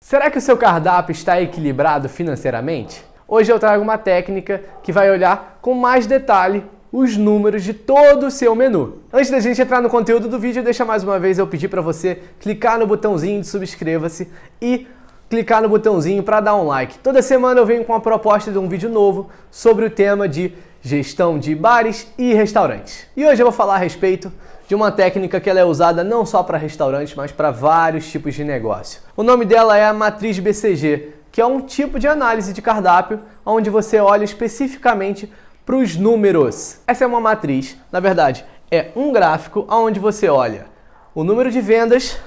Será que o seu cardápio está equilibrado financeiramente? Hoje eu trago uma técnica que vai olhar com mais detalhe os números de todo o seu menu. Antes da gente entrar no conteúdo do vídeo, deixa mais uma vez eu pedir para você clicar no botãozinho de subscreva-se e clicar no botãozinho para dar um like. Toda semana eu venho com a proposta de um vídeo novo sobre o tema de gestão de bares e restaurantes. E hoje eu vou falar a respeito de uma técnica que ela é usada não só para restaurantes, mas para vários tipos de negócio. O nome dela é a matriz BCG, que é um tipo de análise de cardápio onde você olha especificamente para os números. Essa é uma matriz, na verdade, é um gráfico onde você olha o número de vendas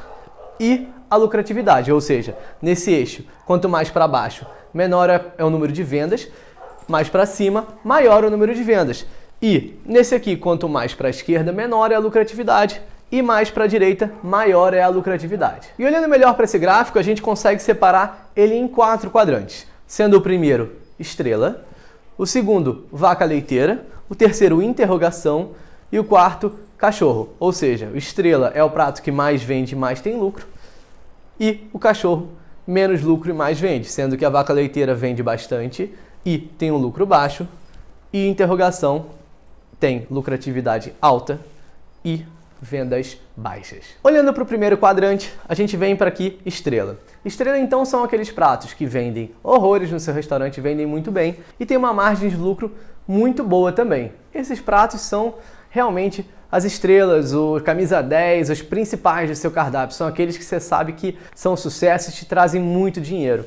e a lucratividade, ou seja, nesse eixo, quanto mais para baixo, menor é o número de vendas, mais para cima, maior é o número de vendas. E nesse aqui, quanto mais para a esquerda, menor é a lucratividade e mais para a direita, maior é a lucratividade. E olhando melhor para esse gráfico, a gente consegue separar ele em 4 quadrantes, sendo o primeiro estrela, o segundo vaca leiteira, o terceiro interrogação e o quarto cachorro. Ou seja, o estrela é o prato que mais vende e mais tem lucro e o cachorro menos lucro e mais vende, sendo que a vaca leiteira vende bastante e tem um lucro baixo e interrogação tem lucratividade alta e vendas baixas. Olhando para o primeiro quadrante, a gente vem para aqui estrela. Estrela, então, são aqueles pratos que vendem horrores no seu restaurante, vendem muito bem e tem uma margem de lucro muito boa também. Esses pratos são realmente as estrelas, o camisa 10, os principais do seu cardápio. São aqueles que você sabe que são sucesso e te trazem muito dinheiro.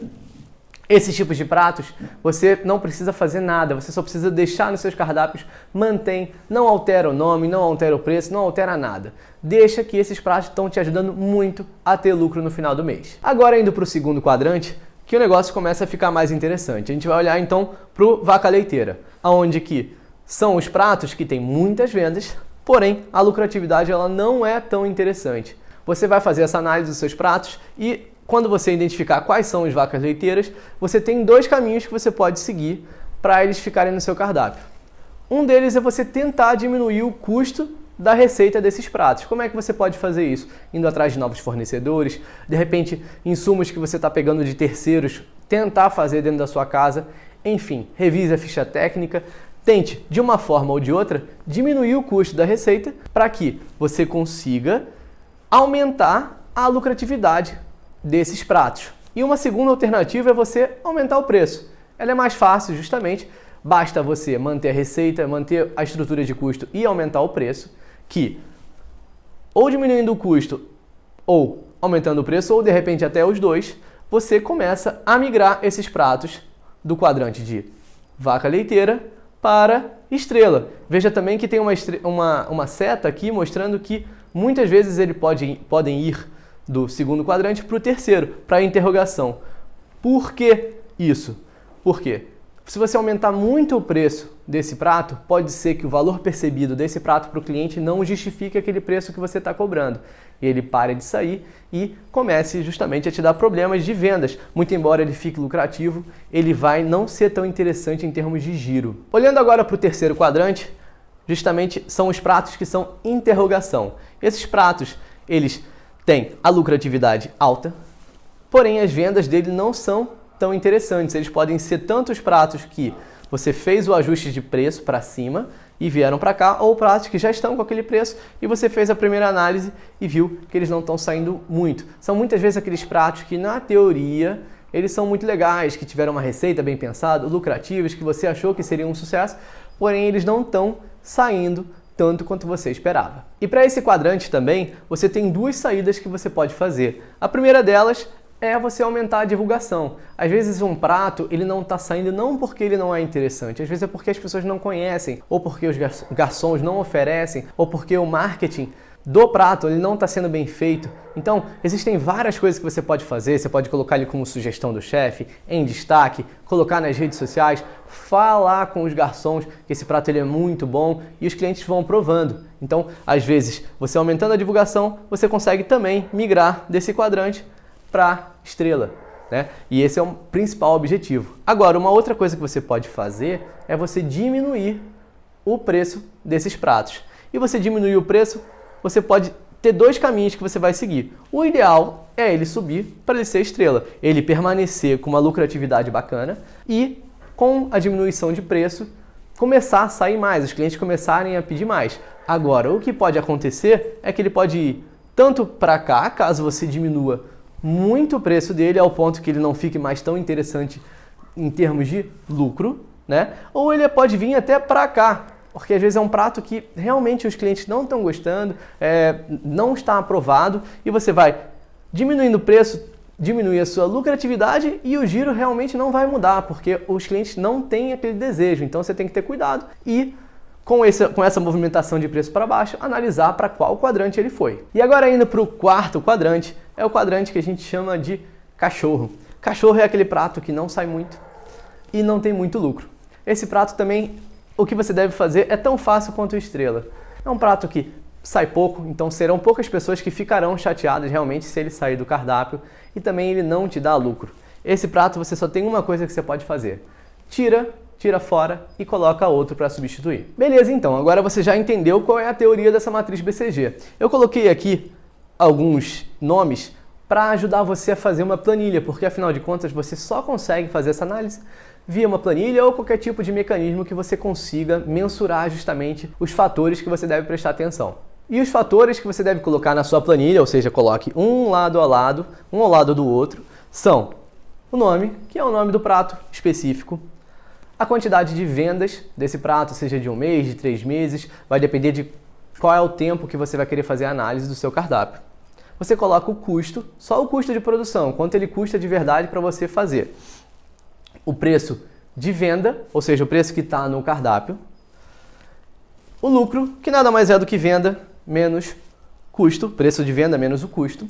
Esses tipos de pratos, você não precisa fazer nada, você só precisa deixar nos seus cardápios, mantém, não altera o nome, não altera o preço, não altera nada. Deixa que esses pratos estão te ajudando muito a ter lucro no final do mês. Agora, indo para o segundo quadrante, que o negócio começa a ficar mais interessante. A gente vai olhar então para o vaca leiteira, onde que são os pratos que têm muitas vendas, porém a lucratividade ela não é tão interessante. Você vai fazer essa análise dos seus pratos e quando você identificar quais são as vacas leiteiras, você tem 2 caminhos que você pode seguir para eles ficarem no seu cardápio. Um deles é você tentar diminuir o custo da receita desses pratos. Como é que você pode fazer isso? Indo atrás de novos fornecedores, de repente insumos que você está pegando de terceiros, tentar fazer dentro da sua casa. Enfim, revise a ficha técnica, tente de uma forma ou de outra diminuir o custo da receita para que você consiga aumentar a lucratividade desses pratos. E uma segunda alternativa é você aumentar o preço. Ela é mais fácil, justamente, basta você manter a receita, manter a estrutura de custo e aumentar o preço, que ou diminuindo o custo ou aumentando o preço, ou de repente até os dois, você começa a migrar esses pratos do quadrante de vaca leiteira para estrela. Veja também que tem uma seta aqui mostrando que muitas vezes eles podem ir do segundo quadrante para o terceiro, para a interrogação. Por que isso? Por quê? Se você aumentar muito o preço desse prato, pode ser que o valor percebido desse prato para o cliente não justifique aquele preço que você está cobrando. Ele pare de sair e comece justamente a te dar problemas de vendas. Muito embora ele fique lucrativo, ele vai não ser tão interessante em termos de giro. Olhando agora para o terceiro quadrante, justamente são os pratos que são interrogação. Esses pratos, eles têm a lucratividade alta, porém as vendas dele não são tão interessantes. Eles podem ser tanto os pratos que você fez o ajuste de preço para cima e vieram para cá, ou pratos que já estão com aquele preço e você fez a primeira análise e viu que eles não estão saindo muito. São muitas vezes aqueles pratos que, na teoria, eles são muito legais, que tiveram uma receita bem pensada, lucrativos, que você achou que seriam um sucesso, porém eles não estão saindo tanto quanto você esperava. E para esse quadrante também, você tem 2 saídas que você pode fazer. A primeira delas é você aumentar a divulgação. Às vezes um prato ele não está saindo não porque ele não é interessante, às vezes é porque as pessoas não conhecem, ou porque os garçons não oferecem, ou porque o marketing do prato ele não está sendo bem feito. Então, existem várias coisas que você pode fazer. Você pode colocar ele como sugestão do chefe, em destaque, colocar nas redes sociais, falar com os garçons que esse prato ele é muito bom e os clientes vão provando. Então, às vezes, você aumentando a divulgação, você consegue também migrar desse quadrante para estrela, né? E esse é o principal objetivo. Agora, uma outra coisa que você pode fazer é você diminuir o preço desses pratos. E você diminuir o preço, você pode ter dois caminhos que você vai seguir. O ideal é ele subir para ele ser estrela, ele permanecer com uma lucratividade bacana e com a diminuição de preço começar a sair mais, os clientes começarem a pedir mais. Agora, o que pode acontecer é que ele pode ir tanto para cá, caso você diminua muito o preço dele ao ponto que ele não fique mais tão interessante em termos de lucro, né? Ou ele pode vir até para cá, porque às vezes é um prato que realmente os clientes não estão gostando, não está aprovado, e você vai diminuindo o preço, diminui a sua lucratividade e o giro realmente não vai mudar, porque os clientes não têm aquele desejo. Então você tem que ter cuidado e, com essa movimentação de preço para baixo, analisar para qual quadrante ele foi. E agora indo para o quarto quadrante, é o quadrante que a gente chama de cachorro. Cachorro é aquele prato que não sai muito e não tem muito lucro. Esse prato também, o que você deve fazer é tão fácil quanto o estrela. É um prato que sai pouco, então serão poucas pessoas que ficarão chateadas realmente se ele sair do cardápio, e também ele não te dá lucro. Esse prato você só tem uma coisa que você pode fazer: tira fora e coloca outro para substituir. Beleza, então, agora você já entendeu qual é a teoria dessa matriz BCG. Eu coloquei aqui alguns nomes para ajudar você a fazer uma planilha, porque afinal de contas você só consegue fazer essa análise via uma planilha ou qualquer tipo de mecanismo que você consiga mensurar justamente os fatores que você deve prestar atenção. E os fatores que você deve colocar na sua planilha, ou seja, coloque um ao lado do outro, são o nome, que é o nome do prato específico, a quantidade de vendas desse prato, seja de 1 mês, de 3 meses, vai depender de qual é o tempo que você vai querer fazer a análise do seu cardápio. Você coloca o custo, só o custo de produção, quanto ele custa de verdade para você fazer. O preço de venda, ou seja, o preço que está no cardápio. O lucro, que nada mais é do que venda menos custo, preço de venda menos o custo.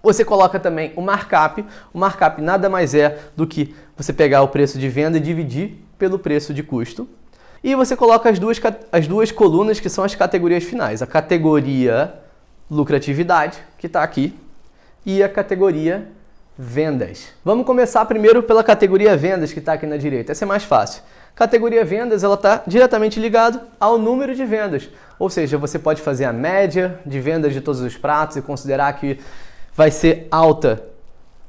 Você coloca também o markup. O markup nada mais é do que você pegar o preço de venda e dividir pelo preço de custo. E você coloca as duas colunas que são as categorias finais. A categoria lucratividade, que está aqui, e a categoria vendas. Vamos começar primeiro pela categoria vendas, que está aqui na direita. Essa é mais fácil. Categoria vendas, ela está diretamente ligada ao número de vendas. Ou seja, você pode fazer a média de vendas de todos os pratos e considerar que vai ser alta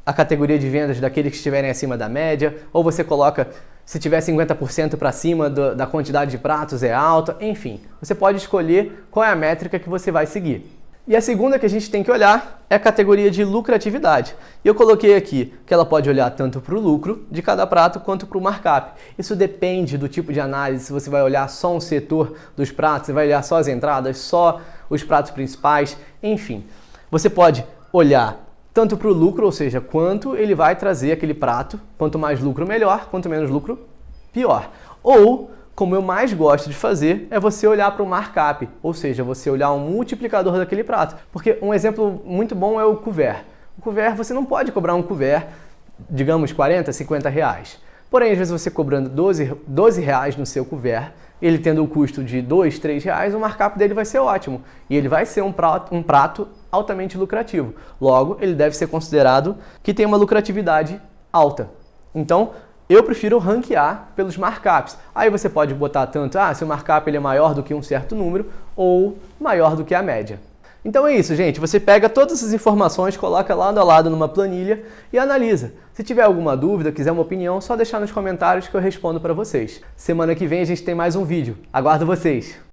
a categoria de vendas daqueles que estiverem acima da média, ou você coloca, se tiver 50% para cima da quantidade de pratos é alta, enfim. Você pode escolher qual é a métrica que você vai seguir. E a segunda que a gente tem que olhar é a categoria de lucratividade. E eu coloquei aqui que ela pode olhar tanto para o lucro de cada prato quanto para o markup. Isso depende do tipo de análise, se você vai olhar só um setor dos pratos, você vai olhar só as entradas, só os pratos principais, enfim. Você pode olhar tanto para o lucro, ou seja, quanto ele vai trazer aquele prato, quanto mais lucro melhor, quanto menos lucro pior. Ou, como eu mais gosto de fazer, é você olhar para o markup, ou seja, você olhar um multiplicador daquele prato. Porque um exemplo muito bom é o couvert. O couvert, você não pode cobrar um couvert, digamos, 40, 50 reais. Porém, às vezes você cobrando 12 reais no seu couvert, ele tendo o custo de 2, 3 reais, o markup dele vai ser ótimo. E ele vai ser um prato altamente lucrativo. Logo, ele deve ser considerado que tem uma lucratividade alta. Então, eu prefiro ranquear pelos markups. Aí você pode botar tanto, se o markup ele é maior do que um certo número ou maior do que a média. Então é isso, gente. Você pega todas essas informações, coloca lado a lado numa planilha e analisa. Se tiver alguma dúvida, quiser uma opinião, só deixar nos comentários que eu respondo para vocês. Semana que vem a gente tem mais um vídeo. Aguardo vocês!